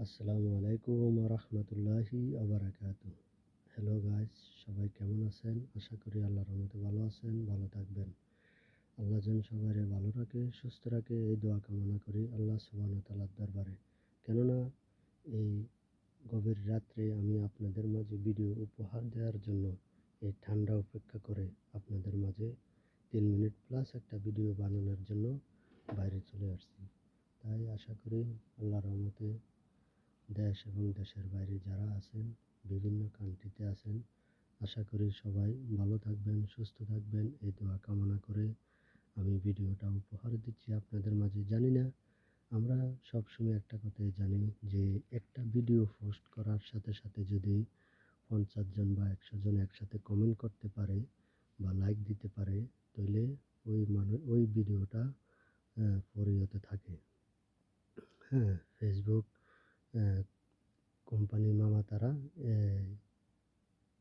আসসালামু আলাইকুম রহমতুল্লাহি আবরাকাতু। হ্যালো গাইস, সবাই কেমন আছেন? আশা করি আল্লাহর রহমতে ভালো আছেন, ভালো থাকবেন। আল্লাহ যেন সবাইকে ভালো রাখে, সুস্থ রাখে, এই দোয়া কামনা করি আল্লাহ সুবহানাহু ওয়া তাআলার দরবারে। কেননা এই গভীর রাত্রে আমি আপনাদের মাঝে ভিডিও উপহার দেওয়ার জন্য এই ঠান্ডা উপেক্ষা করে আপনাদের মাঝে 3 মিনিট প্লাস একটা ভিডিও বানানোর জন্য বাইরে চলে আসছি। তাই আশা করি আল্লাহর রহমতে দেশ এবং দেশের বাইরে যারা আছেন, বিভিন্ন কান্ট্রিতে আছেন, আশা করি সবাই ভালো থাকবেন, সুস্থ থাকবেন, এই দোয়া কামনা করে আমি ভিডিওটা উপহার দিচ্ছি আপনাদের মাঝে। জানি না, আমরা সবসময় একটা কথাই জানি যে একটা ভিডিও পোস্ট করার সাথে সাথে যদি 50 জন বা 100 জন একসাথে কমেন্ট করতে পারে বা লাইক দিতে পারে, তাহলে ওই ভিডিওটা ফরিয়তে থাকে। হ্যাঁ, ফেসবুক কোম্পানি মামা তারা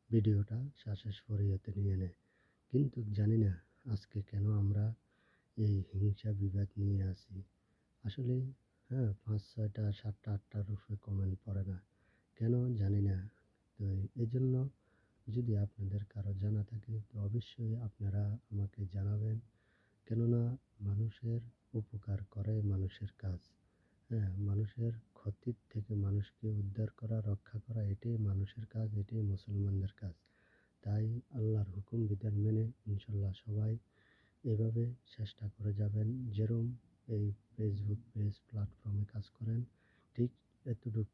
ভিডিওটা শেষ ফরিয়তে নিয়ে নেয়। কিন্তু জানি না আজকে কেন আমরা এই হিংসা বিবাদ নিয়ে আসি। আসলে 5-6টা 7টা 8টার উপরে কমেন্ট পড়ে না। কেন জানি না। তো এজন্য যদি আপনাদের কারো জানা থাকে তো অবশ্যই আপনারা আমাকে জানাবেন। কেননা মানুষের উপকার করে মানুষের কাজ। মানুষের ক্ষতির থেকে মানুষকে উদ্ধার করা, রক্ষা করা এটাই মানুষের কাজ, এটাই মুসলমানদের কাজ। তাই আল্লাহর হুকুম বিধান মেনে ইনশাল্লাহ সবাই এভাবে চেষ্টা করে যাবেন। যেরকম এই ফেসবুক পেজ প্ল্যাটফর্মে কাজ করেন, ঠিক এতটুক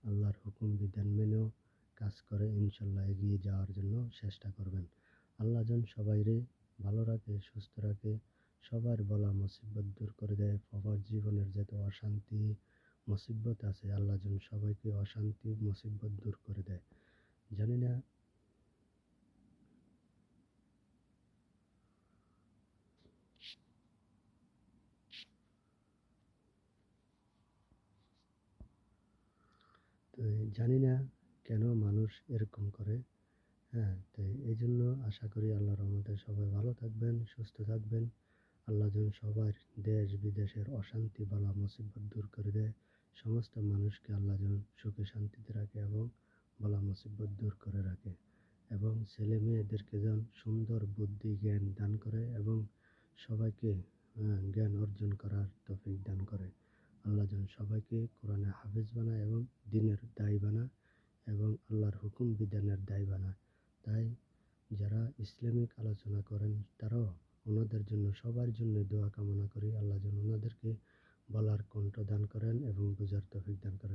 আল্লাহর হুকুম বিধান মেনেও কাজ করে ইনশাল্লাহ এগিয়ে যাওয়ার জন্য চেষ্টা করবেন। আল্লাহ যেন সবাইরে ভালো রাখে, সুস্থ রাখে, সবার বলা মুসিবত দূর করে দেয়। সবার জীবনের যত অশান্তি মুসিবত আছে, আল্লাহ যেন সবাইকে অশান্তি মুসিবত দূর করে দেয়। জানি না তো জানি না কেন মানুষ এরকম করে। তো এইজন্য আশা করি আল্লাহর রহমতে সবাই ভালো থাকবেন, সুস্থ থাকবেন। আল্লাহ যেন সবার দেশ বিদেশের অশান্তি বালা মুসিবত দূর করে দেয়। সমস্ত মানুষকে আল্লাহ যেন সুখে শান্তিতে রাখে এবং বালা মুসিবত দূর করে রাখে। এবং ছেলে মেয়েদেরকে যেন সুন্দর বুদ্ধি জ্ঞান দান করে এবং সবাইকে জ্ঞান অর্জন করার তৌফিক দান করে। আল্লাহ যেন সবাইকে কোরআনে হাফেজ বানায় এবং দ্বীনের দায়ী বানায় এবং আল্লাহর হুকুম বিধানের দায়ী বানায়। তাই যারা ইসলামিক আলোচনা করেন তারাও ওনাদের জন্য সবার জন্য দোয়া কামনা করি। আল্লাহ যেন ওনাদেরকে বলার কণ্ঠ দান করেন এবং বুঝার তৌফিক দান করেন।